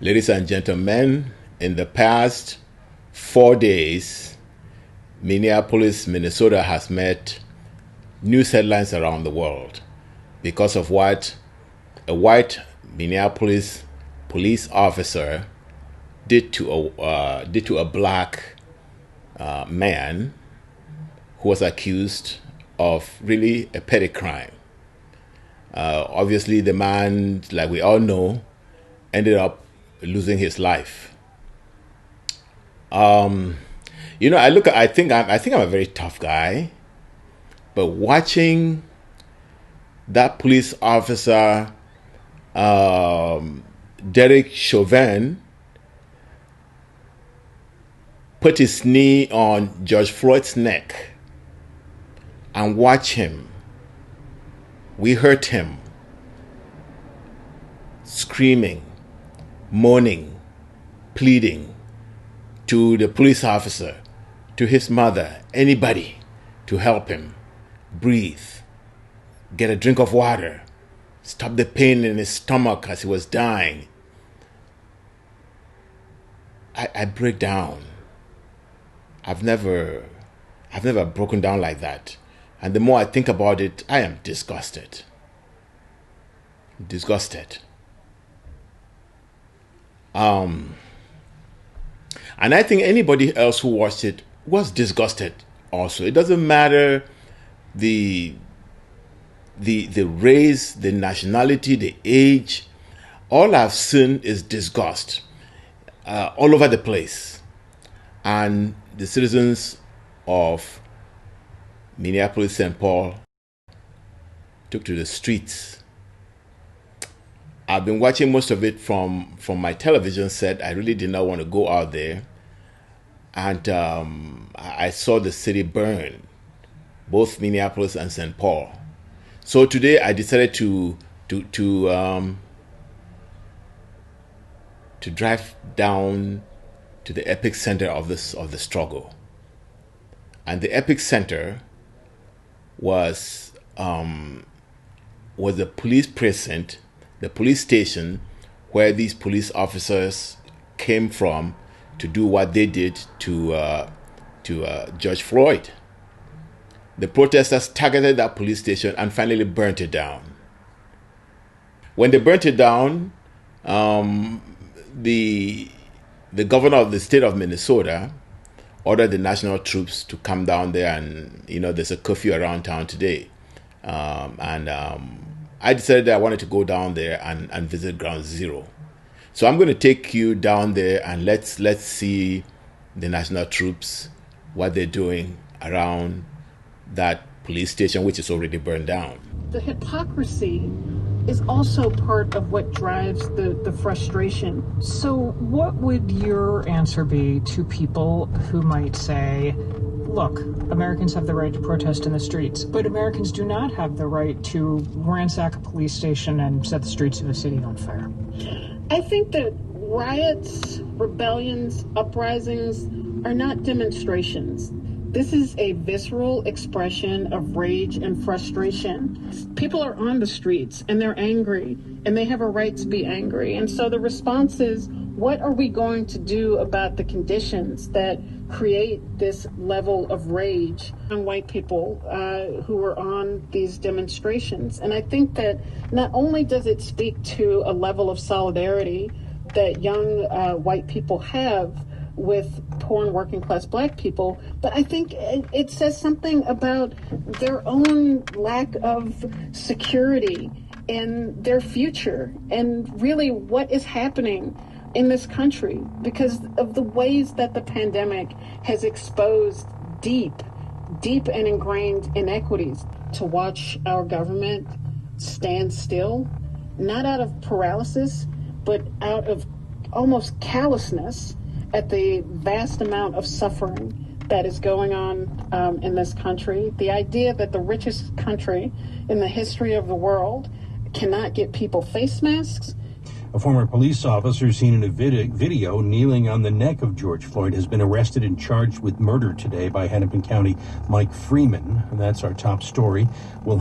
Ladies and gentlemen, in the past 4 days, Minneapolis, Minnesota has met news headlines around the world because of what a white Minneapolis police officer did to a black man who was accused of really a petty crime. Obviously, the man, like we all know, ended up losing his life. I think I'm a very tough guy, but watching that police officer, Derek Chauvin, put his knee on George Floyd's neck and watch him, we heard him screaming, moaning, pleading to the police officer, to his mother, anybody to help him breathe, get a drink of water, stop the pain in his stomach as he was dying. I break down. I've never broken down like that. And the more I think about it, I am disgusted. And I think anybody else who watched it was disgusted also. It doesn't matter the race, the nationality, the age. All I've seen is disgust all over the place. And the citizens of Minneapolis, St. Paul took to the streets. I've been watching most of it from my television set. I really did not want to go out there. And I saw the city burn, both Minneapolis and St. Paul. So today I decided to drive down to the epicenter of the struggle. And the epicenter was the police precinct, the police station where these police officers came from to do what they did to George Floyd. The protesters targeted that police station and finally burnt it down. When they burnt it down, the governor of the state of Minnesota ordered the national troops to come down there, and there's a curfew around town today. I decided that I wanted to go down there and visit Ground Zero. So I'm going to take you down there and let's see the national troops, what they're doing around that police station, which is already burned down. The hypocrisy is also part of what drives the frustration. So what would your answer be to people who might say, look, Americans have the right to protest in the streets, but Americans do not have the right to ransack a police station and set the streets of a city on fire? I think that riots, rebellions, uprisings are not demonstrations. This is a visceral expression of rage and frustration. People are on the streets and they're angry and they have a right to be angry. And so the response is, what are we going to do about the conditions that create this level of rage on white people who are on these demonstrations? And I think that not only does it speak to a level of solidarity that young white people have with poor and working class black people, but I think it says something about their own lack of security in their future and really what is happening in this country because of the ways that the pandemic has exposed deep and ingrained inequities. To watch our government stand still, not out of paralysis, but out of almost callousness at the vast amount of suffering that is going on in this country. The idea that the richest country in the history of the world cannot get people face masks. A former police officer seen in a video kneeling on the neck of George Floyd has been arrested and charged with murder today by Hennepin County Mike Freeman. And that's our top story. We'll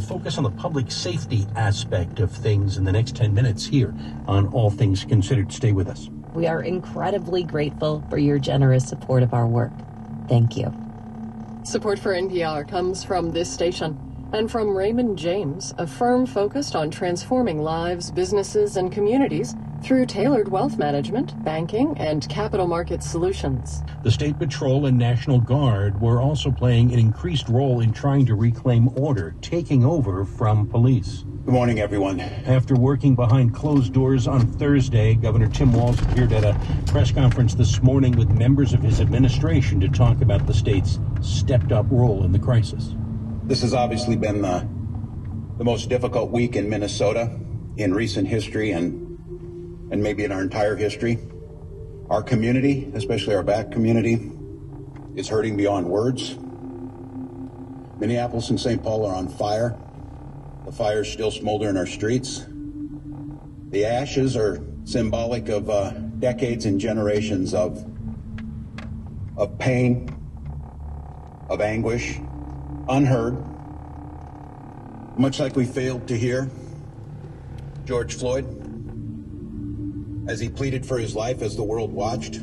focus on the public safety aspect of things in the next 10 minutes here on All Things Considered. Stay with us. We are incredibly grateful for your generous support of our work. Thank you. Support for NPR comes from this station and from Raymond James, a firm focused on transforming lives, businesses, and communities through tailored wealth management, banking, and capital market solutions. The State Patrol and National Guard were also playing an increased role in trying to reclaim order, taking over from police. Good morning, everyone. After working behind closed doors on Thursday, Governor Tim Walz appeared at a press conference this morning with members of his administration to talk about the state's stepped-up role in the crisis. This has obviously been the most difficult week in Minnesota in recent history and maybe in our entire history. Our community, especially our Black community, is hurting beyond words. Minneapolis and St. Paul are on fire. The fires still smolder in our streets. The ashes are symbolic of decades and generations of pain, of anguish, unheard. Much like we failed to hear George Floyd as he pleaded for his life as the world watched.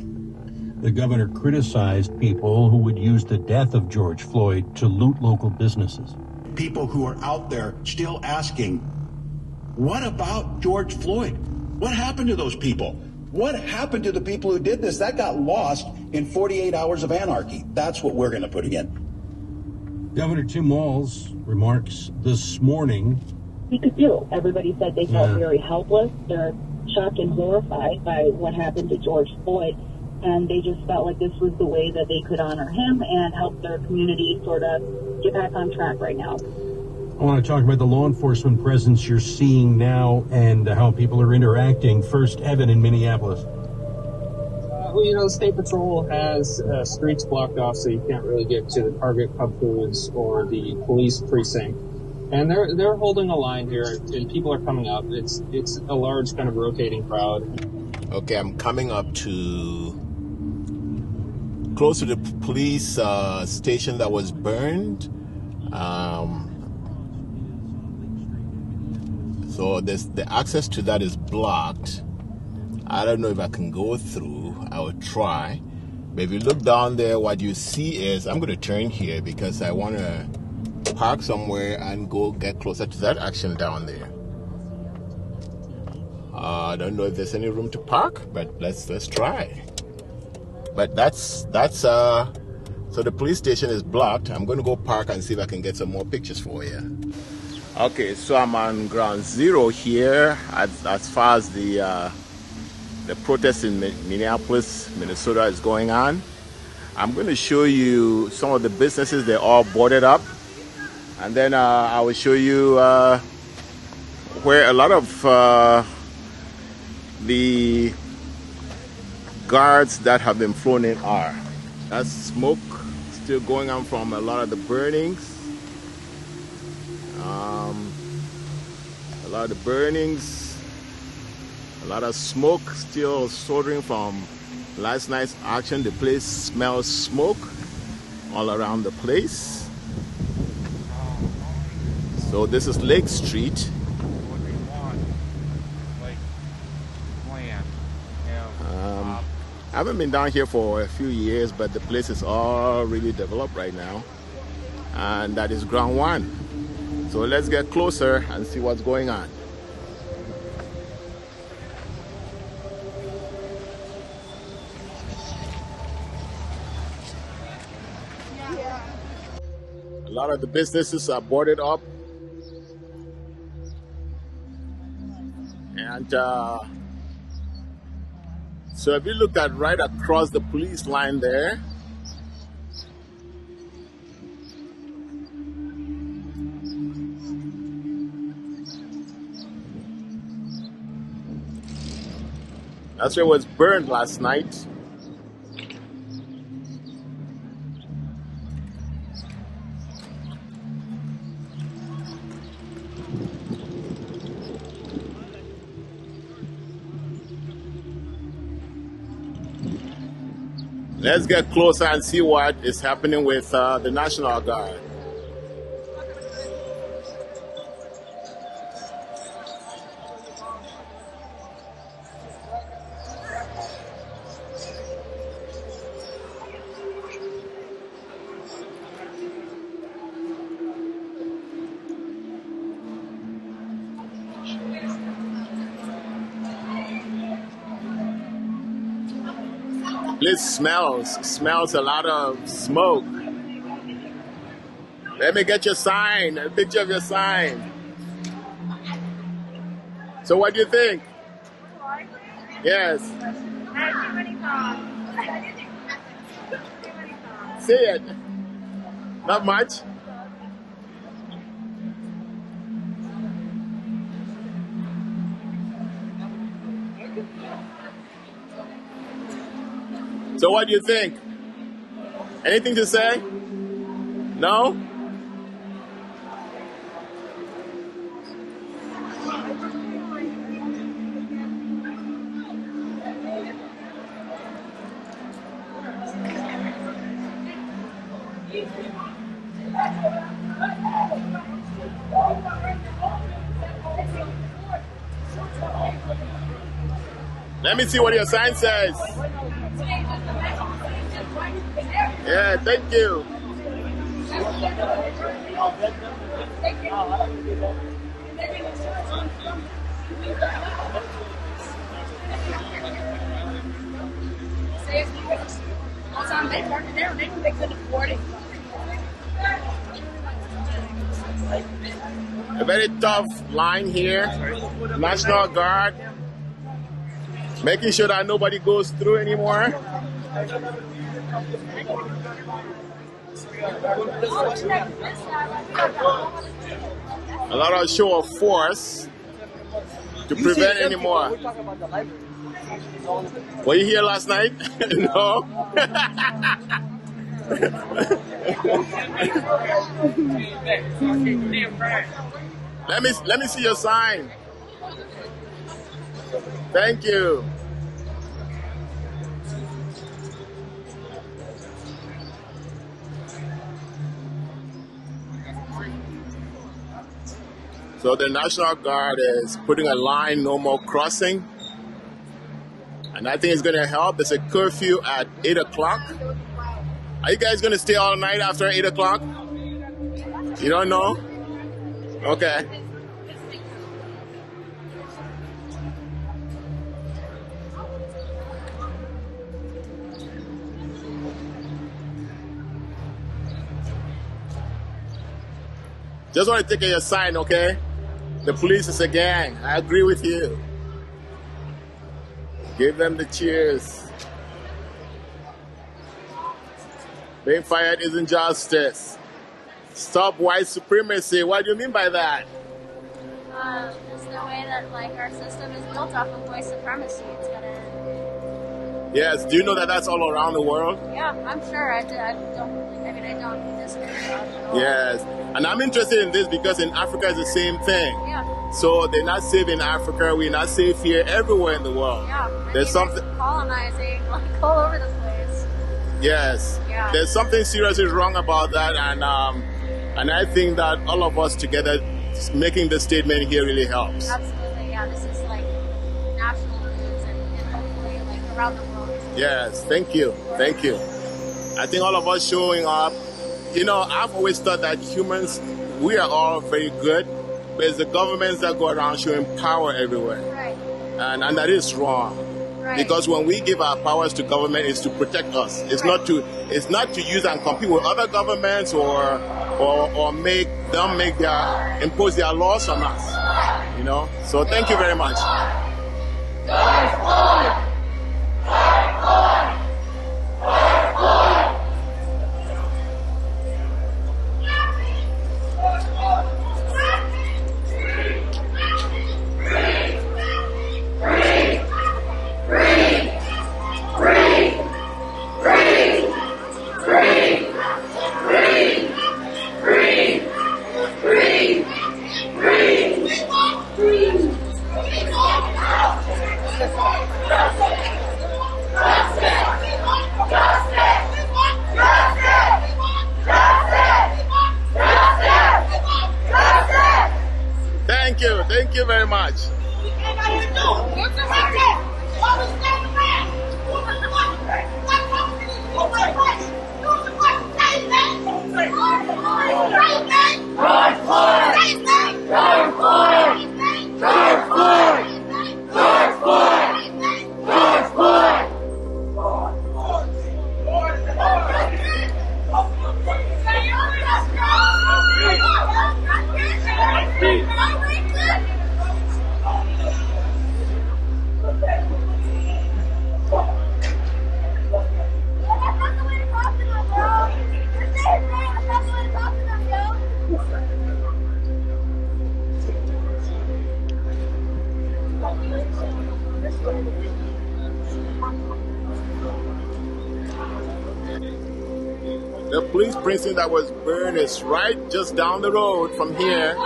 The governor criticized people who would use the death of George Floyd to loot local businesses. People who are out there still asking, what about George Floyd? What happened to those people? What happened to the people who did this? That got lost in 48 hours of anarchy. That's what we're going to put in. Governor Tim Walz remarks this morning. We could do. Everybody said they felt very helpless. They're shocked and horrified by what happened to George Floyd. And they just felt like this was the way that they could honor him and help their community sort of get back on track right now. I want to talk about the law enforcement presence you're seeing now and how people are interacting. First, Evan in Minneapolis. Well, the State Patrol has streets blocked off, so you can't really get to the Target, Cub Foods, or the police precinct. And they're holding a line here, and people are coming up. It's a large kind of rotating crowd. Okay, I'm coming up to close to the police station that was burned. So the access to that is blocked. I don't know if I can go through. I will try. But if you look down there, what you see is, I'm going to turn here because I want to park somewhere and go get closer to that action down there. I don't know if there's any room to park, but let's try. But that's so the police station is blocked. I'm going to go park and see if I can get some more pictures for you. Okay, so I'm on ground zero here as far as the protest in Minneapolis, Minnesota is going on. I'm going to show you some of the businesses. They're all boarded up, and then I will show you where a lot of the guards that have been flown in are. That's smoke still going on from a lot of the burnings. A lot of smoke still soldering from last night's action. The place smells smoke all around the place. So this is Lake Street. I haven't been down here for a few years, but the place is all really developed right now. And that is ground one. So let's get closer and see what's going on. A lot of the businesses are boarded up. And so if you look at right across the police line there, that's where it was burned last night. Let's get closer and see what is happening with the National Guard. It smells a lot of smoke. Let me get your sign, a picture of your sign. So what do you think? Yes. See it? Not much? So what do you think? Anything to say? No? Let me see what your sign says. Yeah, thank you. A very tough line here. National Guard making sure that nobody goes through anymore. A lot of show of force to prevent any more. Were you here last night? No? Let me see your sign. Thank you. So the National Guard is putting a line, no more crossing. And I think it's going to help. There's a curfew at 8 o'clock. Are you guys going to stay all night after 8 o'clock? You don't know? Okay. Just want to take your sign, okay? The police is a gang. I agree with you. Give them the cheers. Being fired isn't justice. Stop white supremacy. What do you mean by that? It's the way that our system is built off of white supremacy. It's gonna end. Yes. Do you know that that's all around the world? Yeah, I'm sure. I don't disagree at all. Yes. And I'm interested in this because in Africa it's the same thing. Yeah. So they're not safe in Africa. We're not safe here. Everywhere in the world. Yeah. There's something colonizing all over the place. Yes. Yeah. There's something seriously wrong about that, and I think that all of us together making the statement here really helps. Absolutely. Yeah. This is national news and hopefully around the world. Yes. Thank you. Thank you. I think all of us showing up. You know, I've always thought that humans, we are all very good, but it's the governments that go around showing power everywhere. Right. And that is wrong. Right. Because when we give our powers to government, it's to protect us. It's not to use and compete with other governments or make them impose their laws on us. You know? So thank you very much. Green. The police precinct that was burned is right just down the road from here.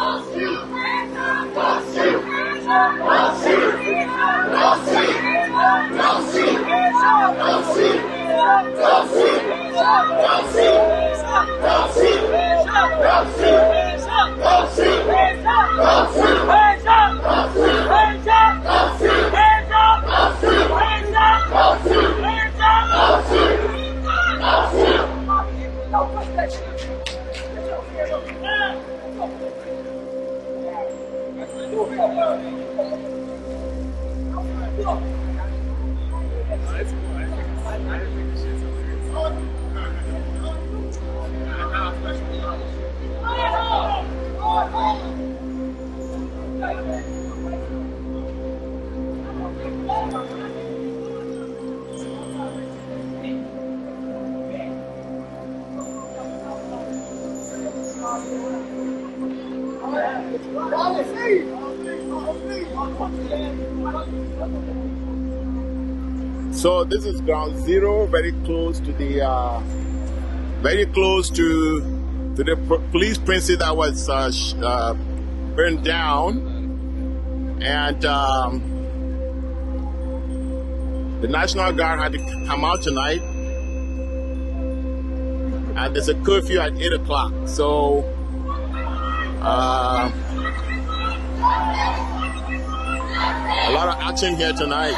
So this is ground zero, very close to the police precinct that was burned down, and the National Guard had to come out tonight, and there's a curfew at 8 o'clock. So a lot of action here tonight.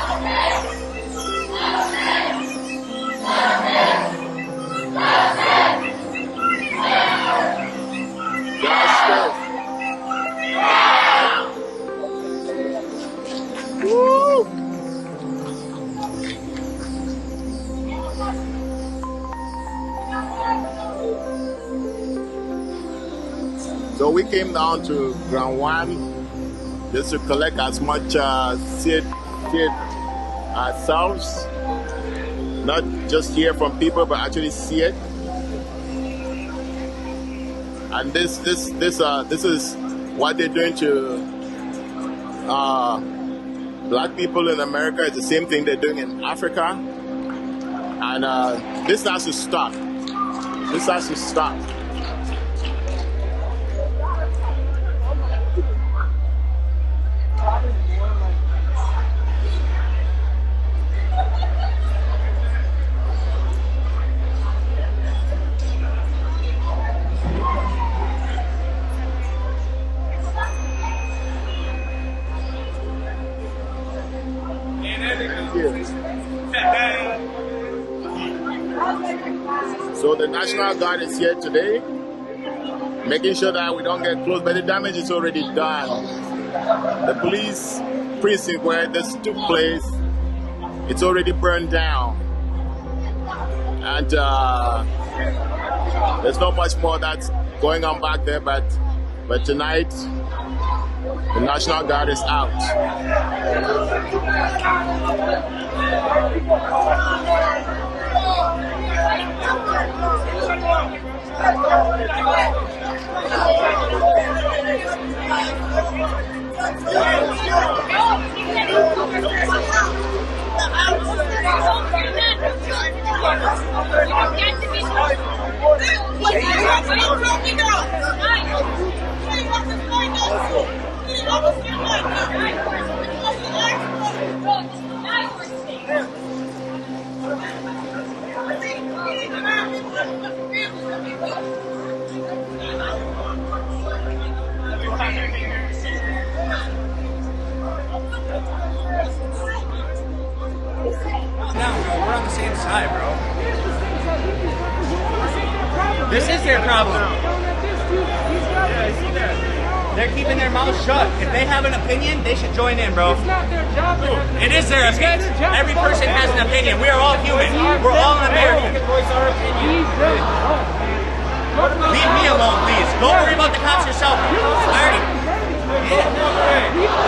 Woo! So we came down to ground one just to collect as much seed ourselves, not just hear from people, but actually see it. And this is what they're doing to black people in America. It's the same thing they're doing in Africa, and this has to stop. This has to stop. So the National Guard is here today, making sure that we don't get close, but the damage is already done. The police precinct where this took place, it's already burned down. And there's not much more that's going on back there, but tonight, the National Guard is out. We're on the same side, bro. This is their problem. They're keeping their mouths shut. If they have an opinion, they should join in, bro. It's not their job. It is their opinion. Every person has an opinion. We are all human. We're all American. Leave me alone, please. Don't worry about the cops yourself. They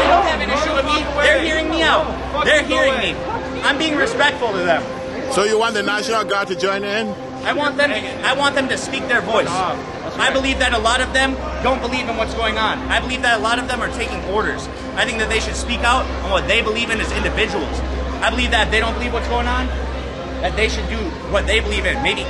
don't have an issue with me. They're hearing me out. They're hearing me. I'm being respectful to them. So you want the National Guard to join in? I want them to speak their voice. I believe that a lot of them don't believe in what's going on. I believe that a lot of them are taking orders. I think that they should speak out on what they believe in as individuals. I believe that if they don't believe what's going on, that they should do what they believe in. Maybe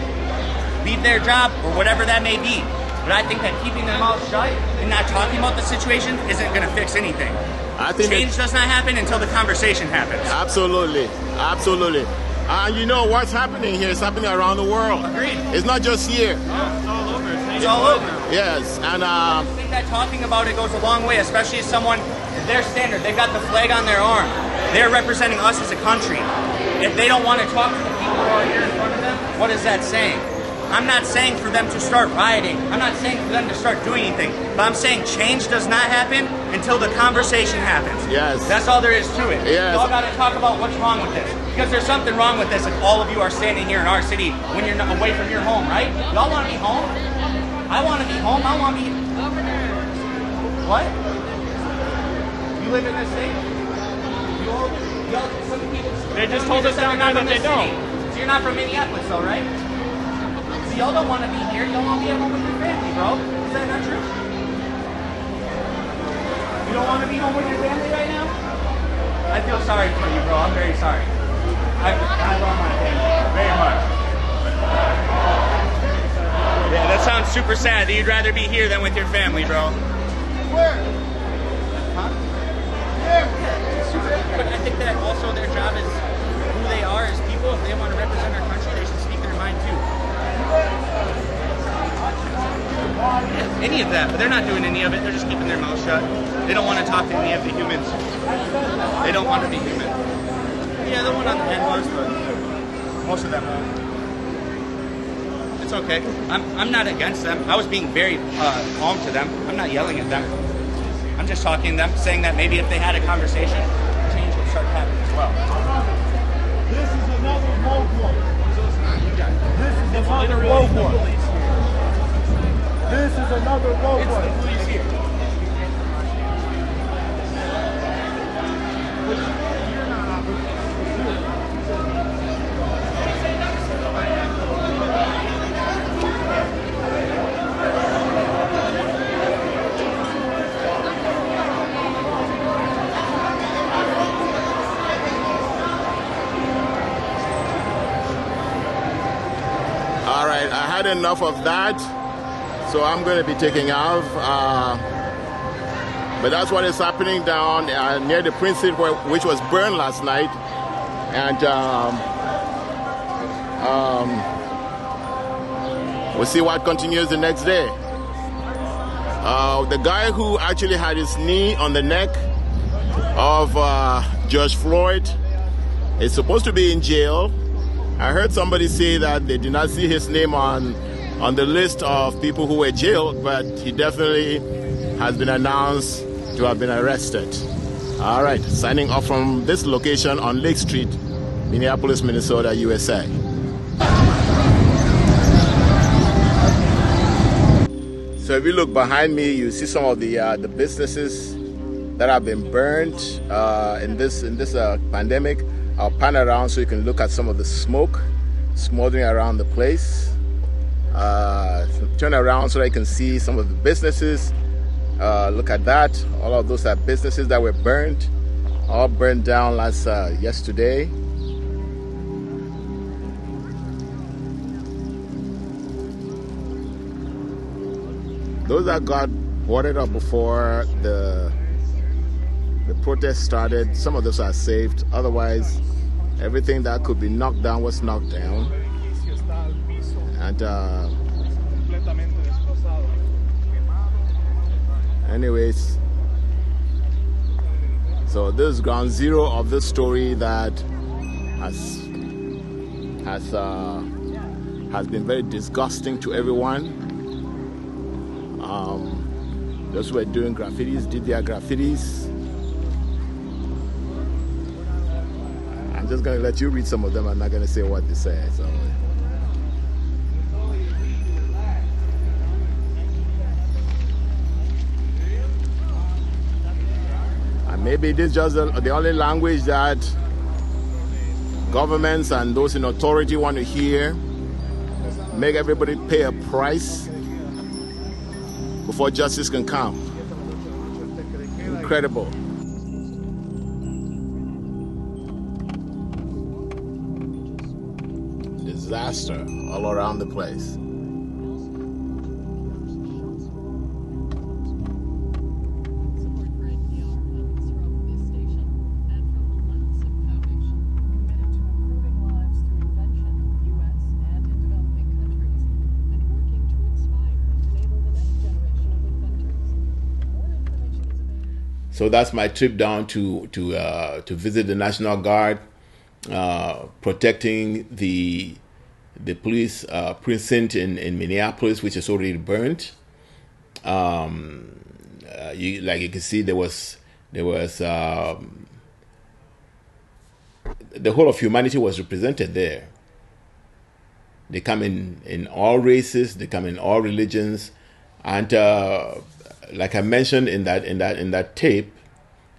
leave their job or whatever that may be. But I think that keeping their mouth shut and not talking about the situation isn't going to fix anything. I think change does not happen until the conversation happens. Absolutely, absolutely. And you know what's happening here is happening around the world. Agreed. It's not just here. No, it's all over. It's all over. Yes, and I think that talking about it goes a long way, especially as someone, their standard, they've got the flag on their arm. They're representing us as a country. If they don't want to talk to the people who are here in front of them, what is that saying? I'm not saying for them to start rioting. I'm not saying for them to start doing anything. But I'm saying change does not happen until the conversation happens. Yes. That's all there is to it. Yes. You all got to talk about what's wrong with this. Because there's something wrong with this if all of you are standing here in our city when you're away from your home, right? Y'all want to be home? I want to be home. I want to be... Over there. What? You live in this state? Some people... They just told us down there that they don't. So you're not from Minneapolis, though, right? So y'all don't want to be here. Y'all want to be at home with your family, bro. Is that not true? You don't want to be home with your family right now? I feel sorry for you, bro. I'm very sorry. I love my family very much. Yeah, that sounds super sad that you'd rather be here than with your family, bro. Where? Huh? But I think that also their job is who they are as people. If they want to represent our country, they should speak their mind too. Yeah, any of that, but they're not doing any of it. They're just keeping their mouth shut. They don't want to talk to any of the humans. They don't want to be human. Yeah, the one on the end was, but most of them won't. It's okay. I'm not against them. I was being very calm to them. I'm not yelling at them. I'm just talking to them, saying that maybe if they had a conversation, change would start happening as well. This is another roadblock. This is another roadblock. This is another roadblock. It's the police here. all right, I had enough of that, so I'm going to be taking off. But that's what is happening down near the precinct which was burned last night, and we'll see what continues the next day. The guy who actually had his knee on the neck of George Floyd is supposed to be in jail. I heard somebody say that they did not see his name on the list of people who were jailed, but he definitely has been announced to have been arrested. All right, signing off from this location on Lake Street, Minneapolis, Minnesota, USA. So if you look behind me, you see some of the businesses that have been burned in this pandemic. I'll pan around so you can look at some of the smoke smoldering around the place. Turn around so that you can see some of the businesses. Look at that. All of those are businesses that were burned, all burned down yesterday. Those that got boarded up before the protest started, some of those are saved. Otherwise, everything that could be knocked down was knocked down. And anyways, so this is ground zero of this story that has been very disgusting to everyone. Those who were doing graffitis did their graffitis. I'm just going to let you read some of them. I'm not going to say what they say. So. And maybe this is just the only language that governments and those in authority want to hear. Make everybody pay a price before justice can come. Incredible. disaster all around the place. So that's my trip down to visit the National Guard, protecting the police precinct in Minneapolis, which is already burnt. You can see there was the whole of humanity was represented there. They come in all races, they come in all religions, and like I mentioned in that tape,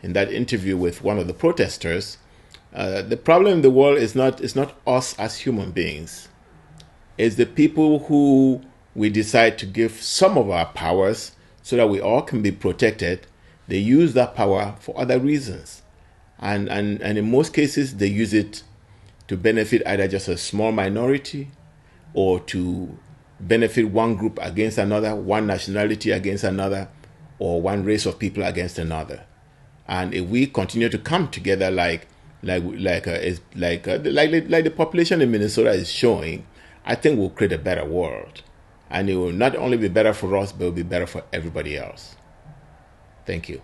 in that interview with one of the protesters, the problem in the world is not us as human beings. It's the people who we decide to give some of our powers so that we all can be protected. They use that power for other reasons, and in most cases they use it to benefit either just a small minority or to benefit one group against another, one nationality against another, or one race of people against another. And if we continue to come together like the population in Minnesota is showing, I think we'll create a better world. And it will not only be better for us, but it will be better for everybody else. Thank you.